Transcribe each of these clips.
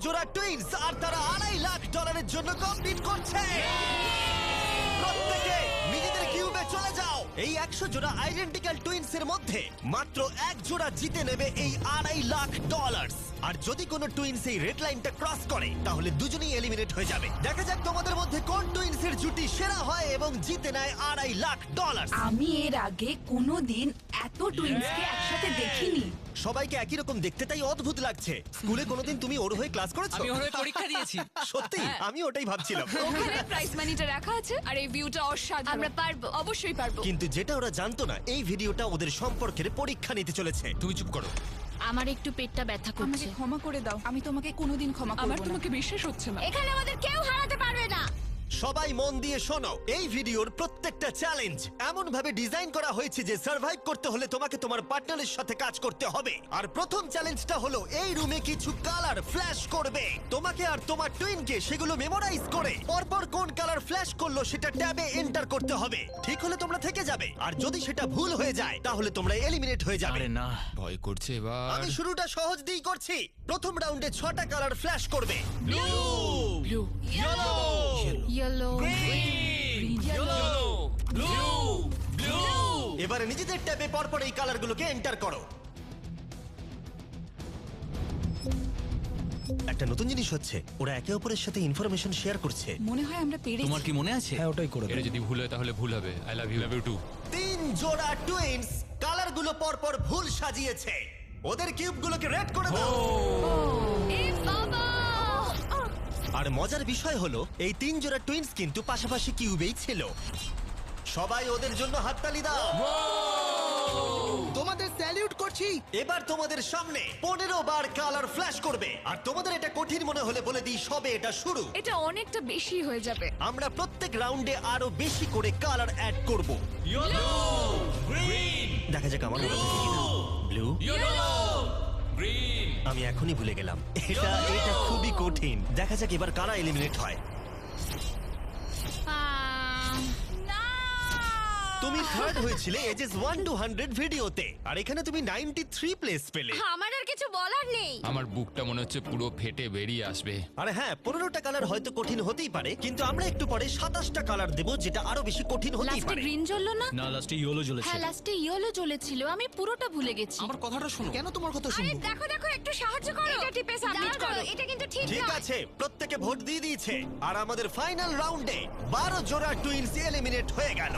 জোড়া টুইনস আর তারা $2.5 লাখ জন্য কম্পিট করছে। প্রত্যেকে নিজেদের কিউবে চলে যাও। এই 100 জোড়া আইডেন্টিক্যাল টুইনস এর মধ্যে মাত্র এক জোড়া জিতে নেবে এই $2.5 লাখ। আর যদি কোনো টুইনস এই রেড লাইনটা ক্রস করে তাহলে দুজনেই এলিমিনেট হয়ে যাবে। দেখা যাক তোমাদের মধ্যে কোন টুইনস এর জুটি সেরা হয় এবং জিতে নেয় $2.5 লাখ। আমি এর আগে কোনোদিন এত টুইন্সকে একসাথে দেখিনি। সবাইকে একই রকম দেখতে, তাই অদ্ভুত লাগছে। স্কুলে কোনোদিন তুমি ওর হয়ে ক্লাস করেছো? আমি ওর হয়ে পরীক্ষা দিয়েছি। সত্যি? আমি ওটাই ভাবছিলাম। ওখানে প্রাইস মানিটা রাখা আছে আর এই ভিউটা অসাধারণ। আমরা পারবো, অবশ্যই পারবো। কিন্তু যেটা ওরা জানতো না, এই ভিডিওটা ওদের সম্পর্কের পরীক্ষা নিতে চলেছে। তুমি চুপ করো। আমার একটু পেটটা ব্যথা আমাকে করছে। ক্ষমা করে দাও, আমি তোমাকে কোনোদিন ক্ষমা করব না। আমার তোমাকে বিশ্বাস হচ্ছে না। এখানে আমাদের কেউ হারাতে পারবে না। সবাই মন দিয়ে শোনো, এই ভিডিওর প্রত্যেকটা চ্যালেঞ্জ এমন ভাবে ডিজাইন করা হয়েছে যে সার্ভাইভ করতে হলে তোমাকে তোমার পার্টনারের সাথে কাজ করতে হবে। আর প্রথম চ্যালেঞ্জটা হলো এই রুমে কিছু কালার ফ্ল্যাশ করবে। তোমাকে আর তোমার টুইনকে সেগুলো মেমোরাইজ করে পরপর কোন কালার ফ্ল্যাশ করলো সেটা ট্যাবে এন্টার করতে হবে। ঠিক হলে তোমরা থেকে যাবে, আর যদি সেটা ভুল হয়ে যায় তাহলে তোমরা এলিমিনেট হয়ে যাবে। আরে না, ভয় করছে এবার। আমি শুরুটা সহজ দিয়েই করছি। প্রথম রাউন্ডে 6টা কালার ফ্ল্যাশ করবে। Blue, yellow, yellow, green, yellow, blue, blue. এবারে নিজেদের ট্যাবে পরপর এই কালারগুলোকে এন্টার করো। একটা নতুন জিনিস হচ্ছে, ওরা একে অপরের সাথে ইনফরমেশন শেয়ার করছে। মনে হয় আমরা পেরেছি। তোমার কি মনে আছে? হ্যাঁ, ওটাই করে এটা যদি ভুল হয় তাহলে ভুল হবে। I love you, love you too. 3 জোড়া টুইনস কালারগুলো পরপর ভুল সাজিয়েছে। ওদের কিউবগুলোকে রেড করে দাও। এ বাবা! আর মজার বিষয় হলো এই 3 জোড়া টুইনস কিন্তু পাশাপাশি কিউবেই ছিল। সবাই ওদের জন্য হাততালি দাও। তোমাদের স্যালিউট করছি। এবার তোমাদের সামনে 15 বার কালার ফ্ল্যাশ করবে। আর তোমাদের এটা কঠিন মনে হলে বলে দিই, সবে এটা শুরু। এটা অনেকটা বেশি হয়ে যাবে। আমরা প্রত্যেক রাউন্ডে আরো বেশি করে কালার অ্যাড করব। ইয়েলো, গ্রিন, দেখা যাক আমার মনে থাকে কিনা। Blue, yellow, green. আমি এখনই ভুলে গেলাম। এটা খুবই কঠিন। দেখা যাক এবার কারা এলিমিনেট হয়। না! তুমি থার্ড হয়েছিলে এজেস 1 to 100 ভিডিওতে, আর এখানে তুমি 93 প্লেস পেলে। আমার আর কিছু বলার নেই। আমার বুকটা মনে হচ্ছে পুরো ফেটে বেরিয়ে আসবে। আরে হ্যাঁ, 15টা কালার হয়তো কঠিন হতেই পারে, কিন্তু আমরা একটু পরে 27টা কালার দেব, যেটা আরো বেশি কঠিন হতেই লাস্টে পারে। গ্রিন জ্বললো না? না, লাস্টে ইয়েলো জ্বলেছে। হ্যাঁ, লাস্টে ইয়েলো জ্বলেছিল। আমি পুরোটা ভুলে গেছি। আমার কথাটা শোনো। কেন তোমার কথা আরে শুনবো? দেখো দেখো, একটু সাহায্য করো। এটা টিপে সাবমিট করো। এটা কিন্তু ঠিক ঠিক নয়। আছে, প্রত্যেকে ভোট দিয়ে দিয়েছে, আর আমাদের ফাইনাল রাউন্ডে 12 জোড়া টুইনস এলিমিনেট হয়ে গেল।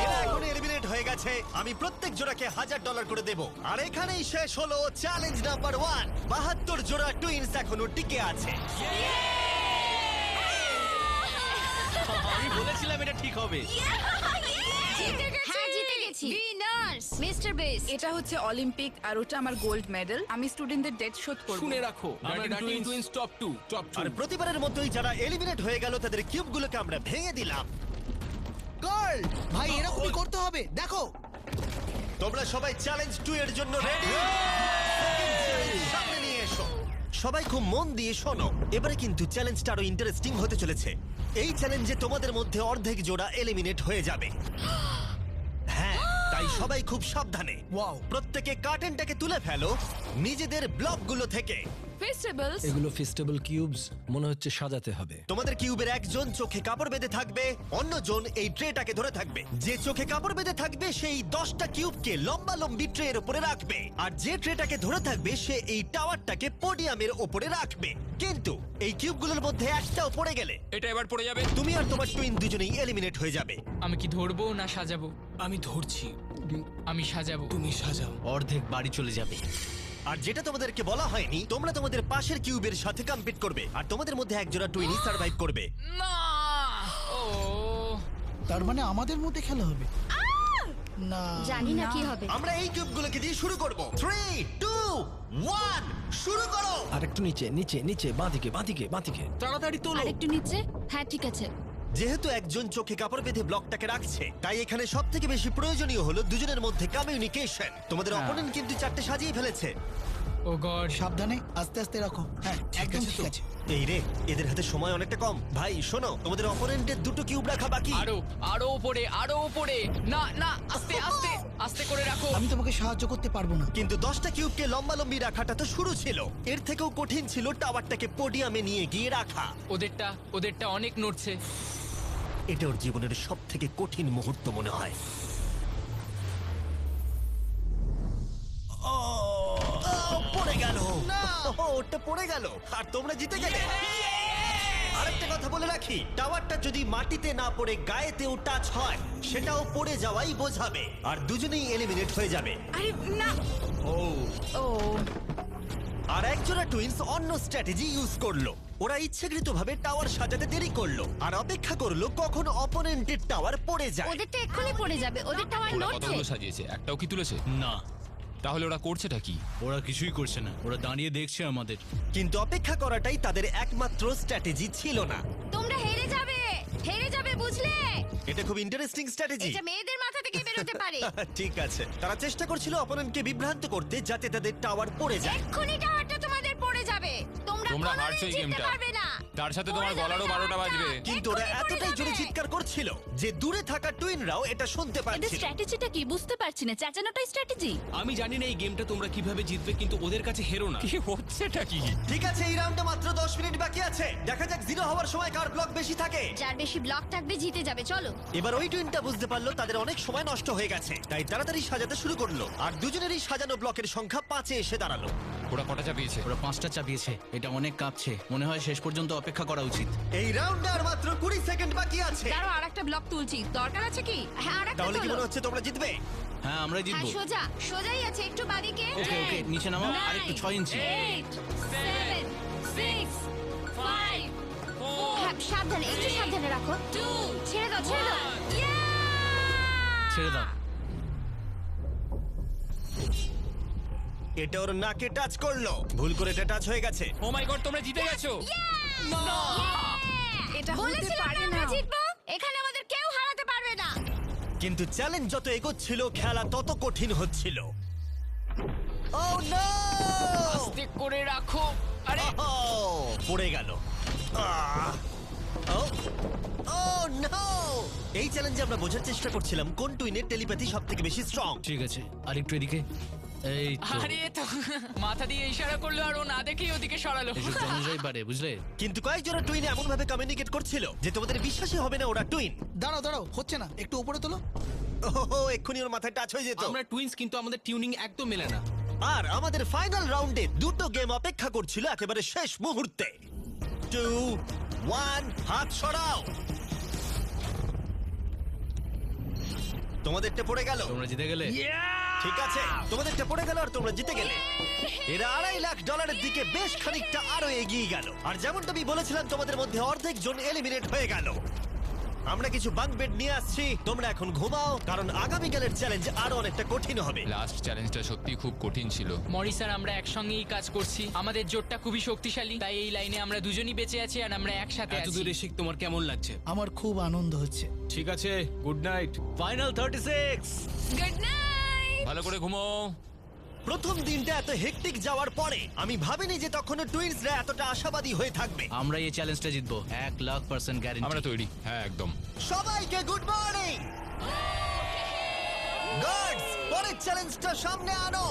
এরা এখন এলিমিনেট হয়ে গেছে। আমি প্রত্যেক জোড়াকে $1000 করে দেব। আর এখানেই শেষ হলো চ্যালেঞ্জ নাম্বার 1। 72 জোড়া টুইনস এখনো টিকে আছে। আমি বলেছিলাম এটা ঠিক হবে। জিতে গেছি। হ্যাঁ, জিতে গেছি। Winners mister base. এটা হচ্ছে অলিম্পিক আর ওটা আমার গোল্ড মেডেল। আমি স্টুডেন্টদের ডেট শোধ করব। শুনে রাখো, আমরা ডার্টিং টুইনস টপ 2, টপ 2। আর প্রতিবারের মতোই যারা এলিমিনেট হয়ে গেল তাদের কিউবগুলোকে আমরা ভেঙে দিলাম। গার্ল, ভাই এরকমই করতে হবে। দেখো, তোমরা সবাই চ্যালেঞ্জ 2 এর জন্য রেডি? সামনে নিয়ে এসো। সবাই খুব মন দিয়ে শোনো, এবারে কিন্তু চ্যালেঞ্জটা আরো ইন্টারেস্টিং হতে চলেছে। এই চ্যালেঞ্জে তোমাদের মধ্যে অর্ধেক জোড়া এলিমিনেট হয়ে যাবে। হ্যাঁ, তাই সবাই খুব সাবধানে। Wow. প্রত্যেকে কার্টেনটাকে তুলে ফেলো নিজেদের ব্লকগুলো থেকে। ফেস্টিভ্যালস। এগুলো ফেস্টিভ্যাল কিউবস, মনে হচ্ছে সাজাতে হবে। তোমাদের কিউবের একজন চোখে কাপড় বেঁধে থাকবে, অন্যজন এই ট্রেটাকে ধরে থাকবে। যে চোখে কাপড় বেঁধে থাকবে সেই 10টা কিউবকে লম্বা লম্বি ট্রের উপরে রাখবে, আর যে ট্রেটাকে ধরে থাকবে সে এই টাওয়ারটাকে পোডিয়ামের উপরে রাখবে। কিন্তু এই কিউবগুলোর মধ্যে একটাও পড়ে গেলে এটা এবার পড়ে যাবে। তুমি আর তোমার টুইন দুজনেই এলিমিনেট হয়ে যাবে। আমি কি ধরবো না সাজাবো? আমি ধরছি, আমি সাজাবো। তুমি সাজাও। অর্ধেক বাড়ি চলে যাবে। আর যেটা তোমাদেরকে বলা হয়নি, তোমরা তোমাদের পাশের কিউবের সাথে কম্পিট করবে, আর তোমাদের মধ্যে একজোড়া টুইনই সার্ভাইভ করবে। না! ও! তার মানে আমাদের মধ্যে খেলা হবে না? জানি না কি হবে। আমরা এই কিউবগুলোকে দিয়ে শুরু করব। 3, 2, 1 শুরু করো। আর একটু নিচে নিচে নিচে, বাঁদিকে বাঁদিকে বাঁদিকে। তাড়াতাড়ি তোলো। আরেকটু নিচে। হ্যাঁ, ঠিক আছে। যেহেতু একজন চোখে কাপড় বেঁধে ব্লকটাকে রাখছে, তাই এখানে সব থেকে বেশি প্রয়োজনীয় হলো দুজনের মধ্যে কমিউনিকেশন। তোমাদের অপোনেন্ট কিন্তু 4টে সাজিয়ে ফেলেছে। ও গড! সাবধানে, আস্তে আস্তে রাখো। হ্যাঁ, একদম ঠিক আছে। এই রে, এদের হাতে সময় অনেকটা কম। ভাই শোনো, তোমাদের অপোনেন্টের 2টো কিউব রাখা বাকি। আরো উপরে, আরো উপরে। না না, আস্তে আস্তে। আস্তে করে রাখো। আমি তোমাকে সাহায্য করতে পারবো না। কিন্তু 10টা কিউবকে লম্বালম্বি রাখাটা তো শুরু ছিল, এর থেকেও কঠিন ছিল টাওয়ারটাকে পোডিয়ামে নিয়ে গিয়ে রাখা। ওদেরটা অনেক নড়ছে। এটা ওর জীবনের সব থেকে কঠিন মুহূর্ত মনে হয়। পড়ে গেল, ওটা পড়ে গেল আর তোমরা জিতে গেলে। আরেকটা কথা বলে রাখি, টাওয়ারটা যদি মাটিতে না পড়ে গায়েতেও টাচ হয় সেটাও পড়ে যাওয়াই বোঝাবে, আর দুজনেই এলিমিনেট হয়ে যাবে। আরে না। ও আর একজোড়া টুইনস অন্য স্ট্র্যাটেজি ইউজ করলো। ওরা ইচ্ছাকৃতভাবে টাওয়ার সাজাতে দেরি করলো আর অপেক্ষা করলো কখন অপোনেন্টের টাওয়ার পড়ে যায়। ওদের তো এক্ষুনি পড়ে যাবে, ওদের টাওয়ার ওরা নড়ছে। কতগুলো সাজিয়েছে, একটাও কি তুলেছে? না, তাহলে ওরা করছেটা কি? ওরা কিছুই করছে না, ওরা দাঁড়িয়ে দেখছে আমাদের। কিন্তু অপেক্ষা করাটাই তাদের একমাত্র স্ট্র্যাটেজি ছিল না। তোমরা হেরে যাবে বুঝলে? এটা খুব ইন্টারেস্টিং স্ট্র্যাটেজি। এটা মেয়েদের মাথা থেকে বেরোতে পারে। ঠিক আছে, তারা চেষ্টা করছিল অপোনেন্টকে বিভ্রান্ত করতে যাতে তাদের টাওয়ার পড়ে যায়। এক্ষুনি টাওয়ারটা তোমাদের পড়ে যাবে। তোমরা তোমরা কোনোদিন হারছো এই জিততে গেমটা। পারবে না। তার সাথে পড়ে তোমার যাবে গলারও 12টা টাওয়ারটা। বাজবে। কিন্তু ওরা এক্ষুনি পড়ে এতটাই জোরে যাবে। চিৎকার করছিল যে দূরে থাকা টুইনরাও এটা শুনতে এদের পাচ্ছিল। স্ট্র্যাটেজিটা কি বুঝতে পারছি না, চেঁচানোটাই স্ট্র্যাটেজি। আমি জানি না এই গেমটা তোমরা কিভাবে জিতবে, কিন্তু ওদের কাছে হেরো না। কি হচ্ছেটা কি? ঠিক আছে, এই রাউন্ডে মাত্র 10 মিনিট বাকি আছে। দেখা যাক জিরো হওয়ার সময় কার ব্লক বেশি থাকে। যার বেশি ব্লক থাকবে জিতে যাবে। চলো। এবার ওই টুইনটা বুঝতে পারলো তাদের অনেক সময় নষ্ট হয়ে গেছে, তাই তাড়াতাড়ি সাজাতে শুরু করলো। আর দুজনেরই সাজানো ব্লকের সংখ্যা 5-এ এসে দাঁড়ালো। ওরা কটা চাপিয়েছে? ওরা 5টা চাপিয়েছে, এটা অনেক কাঁপছে। মনে হয় শেষ পর্যন্ত অপেক্ষা করা উচিত। এই রাউন্ডে আর মাত্র 20 সেকেন্ড বাকি আছে। দাঁড়াও, আরেকটা ব্লক তুলছি, দরকার আছে কি? হ্যাঁ, আরেকটা তাহলে কি তোলো। মনে হচ্ছে তোমরা জিতবে? হ্যাঁ, আমরা হ্যাঁ, জিতবো। সোজাই আছে, একটু বাদিকে। ওকে ওকে, নিচে নামাও, আর একটু 6 ইঞ্চি। 8 7 6 5 হ্যাঁ, সাবধানে, একটু সাবধানে রাখো। 2 ছেড়ে দাও। ছেড়ে দাও। এটা ওর নাকে টাচ করলো, ভুল করে এটা টাচ হয়ে গেছে। ও মাই গড, তোমরা জিতে গেছো। এটা হতে বলেছিলাম পারে আমরা না। জিতবো। এখানে আমাদের কেউ হারাতে পারবে না। কিন্তু চ্যালেঞ্জ যত এগোচ্ছিল খেলা তত কঠিন হচ্ছিল। ও নো! আস্তে করে রাখো। আরে পড়ে গেল। নো! এই চ্যালেঞ্জে আমরা বোঝার চেষ্টা করছিলাম কোন টুইনের টেলিপ্যাথি সবথেকে বেশি স্ট্রং। ঠিক আছে, আর একটু এদিকে। এই তো, আরে তো মাথা দিয়ে ইশারা করলো আর ও না দেখেই ওদিকে সরালো। এসব জনজয় পারে, বুঝলে? কিন্তু কয়েকজোড়া টুইন এমন ভাবে কমিউনিকেট করছিল যে তোমাদের বিশ্বাসই হবে না ওরা টুইন। দাঁড়াও, হচ্ছে না, একটু উপরে তোলো। ওহো, এক্ষুনি ওর মাথায় টাচ হয়ে যেত। আমরা টুইনস, কিন্তু আমাদের টিউনিং একদম মেলে না। আর আমাদের ফাইনাল রাউন্ডে দুটো গেম অপেক্ষা করছিল একেবারে শেষ মুহূর্তে। 2 1 হাত সরাও। তোমাদেরটা পড়ে গেল। তোমরা জিতে গেলে। ঠিক আছে, তোমাদেরটা পড়ে গেল আর তোমরা জিতে গেলে। এরা $2.5 লাখ দিকে বেশ খানিকটা আরো এগিয়ে গেল। আর যেমনটা আমি বলেছিলাম তোমাদের মধ্যে অর্ধেক জন এলিমিনেট হয়ে গেল। আমরা কিছু বাঙ্ক বেড নিয়ে আসছি, তোমরা এখন ঘুমাও, কারণ আগামীকালের চ্যালেঞ্জ আরো অনেকটা কঠিন হবে। লাস্ট চ্যালেঞ্জটা সত্যি খুব কঠিন ছিল। মরিস আর আমরা একসঙ্গেই কাজ করছি, আমাদের জোটটা খুবই শক্তিশালী, তাই এই লাইনে আমরা দুজনই বেঁচে আছি আর আমরা একসাথে এত আছি। দূরে শিখ, তোমার কেমন লাগছে? আমার খুব আনন্দ হচ্ছে। ঠিক আছে, good night. Final 36। Good night. ভালো করে ঘুমো। প্রথম দিনটা এত হেক্টিক যাওয়ার পরে আমি ভাবিনি যে তখনও টুইনসরা এতটা আশাবাদী হয়ে থাকবে। আমরা এই চ্যালেঞ্জটা জিতবো, 1,00,000% আমরা গ্যারান্টি। তৈরি। হ্যাঁ, একদম। সবাইকে গুড মর্নিং। গার্ডস, পরের চ্যালেঞ্জটা সামনে আনো।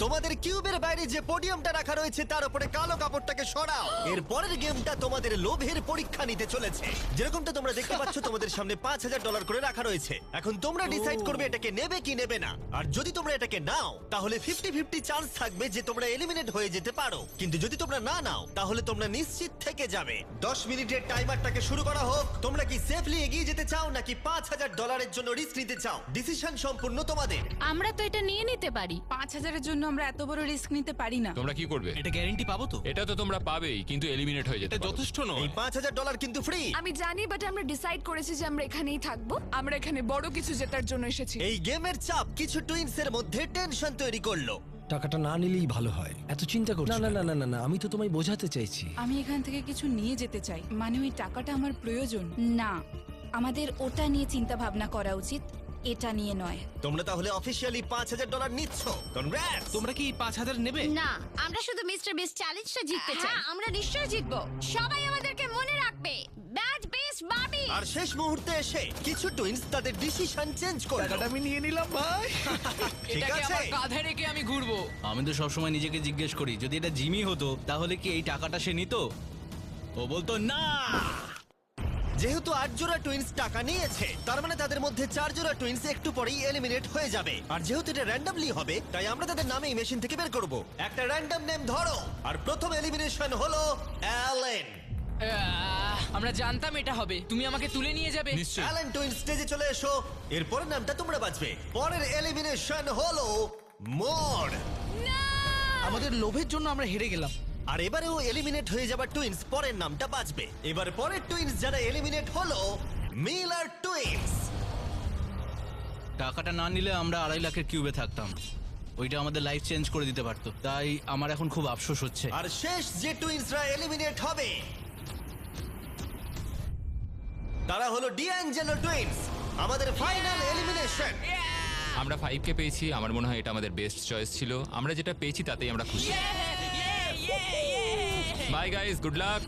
তোমাদের কিউবের বাইরে যে পোডিয়ামটা রাখা রয়েছে তার উপরে কালো কাপড়টাকে সরাও। এর পরের গেমটা তোমাদের লোভের পরীক্ষা নিতে চলেছে। যেরকমটা তোমরা দেখতে পাচ্ছ তোমাদের সামনে $5,000 করে রাখা রয়েছে। এখন তোমরা ডিসাইড করবে এটাকে নেবে কি নেবে না। আর যদি তোমরা এটাকে নাও তাহলে 50-50 চান্স থাকবে যে তোমরা এলিমিনেট হয়ে যেতে পারো। কিন্তু যদি তোমরা না নাও তাহলে তোমরা নিশ্চিত থেকে যাবে। 10 মিনিটের টাইমারটাকে শুরু করা হোক। তোমরা কি সেফলি এগিয়ে যেতে চাও নাকি $5,000 জন্য রিস্ক নিতে চাও? ডিসিশন সম্পূর্ণ তোমাদের। আমরা তো এটা নিয়ে নিতে পারি। 5,000 এর জন্য আমরা এত বড় রিস্ক নিতে পারি না। তোমরা কি করবে? এটা গ্যারান্টি পাবো তো? এটা তো তোমরা পাবেই, কিন্তু এলিমিনেট হয়ে যেতে এটা পারো। যথেষ্ট এই নয়। $5,000 কিন্তু ফ্রি। আমি জানি, বাট আমরা ডিসাইড করেছি যে আমরা এখানেই থাকবো। আমরা এখানে বড় কিছু জেতার জন্য এসেছি। এই গেমের চাপ কিছু টুইনসের মধ্যে টেনশন তৈরি করলো। টাকাটা না নিলেই ভালো হয়। এত চিন্তা করছো না, না, না, না, না, না, আমি তো তোমায় বোঝাতে চাইছি। আমি এখান থেকে কিছু নিয়ে যেতে চাই, মানে ওই টাকাটা আমার প্রয়োজন। না, আমাদের ওটা নিয়ে চিন্তা ভাবনা করা উচিত, এটা নিয়ে নয়। তোমরা তাহলে অফিসিয়ালি $5,000 নিচ্ছ। কনগ্রাটস। তোমরা কি 5,000 নেবে? না, আমরা শুধু মিস্টার বিস্ট চ্যালেঞ্জটা জিততে চাই। আমরা নিশ্চয়ই জিতবো। সবাই আমাদেরকে মনে রাখবে। ব্যাড বেস্ট বাবি। আর শেষ মুহূর্তে এসে কিছু টুইনস তাদের ডিসিশন চেঞ্জ করলো। টাকাটা আমি নিয়ে নিলাম ভাই। ঠিক এটাকে আছে, আমার কাঁধে রেখে আমি ঘুরবো। আমি তো সবসময় নিজেকে জিজ্ঞেস করি যদি এটা জিমি হতো তাহলে কি এই টাকাটা সে নিত? ও বলতো না। যেহেতু 8 জোড়া টুইনস টাকা নিয়েছে, তার মানে তাদের মধ্যে 4 জোড়া টুইনস একটু পরেই এলিমিনেট হয়ে যাবে। আর যেহেতু এটা র্যান্ডমলি হবে, তাই আমরা তাদের নামে এই মেশিন থেকে বের করব। একটা র্যান্ডম নেম ধরো, আর প্রথম এলিমিনেশন হলো অ্যালেন। আমরা জানতাম এটা হবে। তুমি আমাকে তুলে নিয়ে যাবে। নিশ্চয়ই। অ্যালেন টুইনস স্টেজে চলে এসো। এরপরের নামটা তোমরা বাঁচবে। পরের এলিমিনেশন হলো মোর। আমাদের লোভের জন্য আমরা হেরে গেলাম। আর এবারেও এলিমিনেট হয়ে যাবার টুইনস পরের নামটা বাঁচবে। এবার পরের টুইনস যারা এলিমিনেট হলো মিলার টুইনস। টাকাটা না নিলে আমরা 2.5 লাখের কিউবে থাকতাম। ওইটা আমাদের লাইফ চেঞ্জ করে দিতে পারতো। তাই আমার এখন খুব আফসোস হচ্ছে। আর শেষ যে টুইনসরা এলিমিনেট হবে তারা হলো ডিঅ্যাঞ্জেলো টুইনস। আমাদের ফাইনাল এলিমিনেশন। আমরা 5 কে পেয়েছি, আমার মনে হয় এটা আমাদের বেস্ট চয়েস ছিল। আমরা যেটা পেয়েছি তাতেই আমরা খুশি। Bye guys, good luck.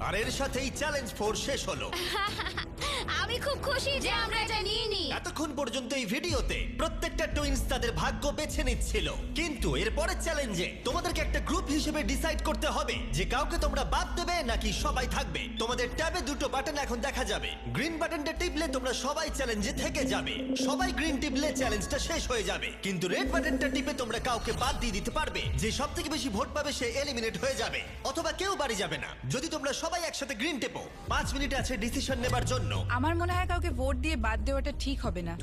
আর এর সাথেই চ্যালেঞ্জ 4 শেষ হলো। আমি খুব খুশি যে আমরা এটা নিয়ে নি। এতক্ষণ পর্যন্ত এই ভিডিওতে প্রত্যেকটা টুইনস তাদের ভাগ্য বেছে নিচ্ছিল, কিন্তু এর পরের চ্যালেঞ্জে তোমাদেরকে একটা গ্রুপ হিসেবে ডিসাইড করতে হবে যে কাউকে তোমরা বাদ দেবে নাকি সবাই থাকবে। তোমাদের ট্যাবে দুটো বাটন এখন দেখা যাবে। গ্রিন বাটনটা টিপলে তোমরা সবাই চ্যালেঞ্জে থেকে যাবে। সবাই গ্রিন টিপলে চ্যালেঞ্জটা শেষ হয়ে যাবে, কিন্তু রেড বাটনটা টিপে তোমরা কাউকে বাদ দিয়ে দিতে পারবে। যে সবথেকে বেশি ভোট পাবে সে এলিমিনেট হয়ে যাবে, অথবা কেউ বাড়ি যাবে না। যদি তোমরা সবাই একসাথে গ্রিন টেপো, 5 মিনিট আছে ডিসিশন নেবার জন্য। আমার মনে হয় কাউকে ভোট দিয়ে বাদ দেওয়াটা ঠিক হবে না।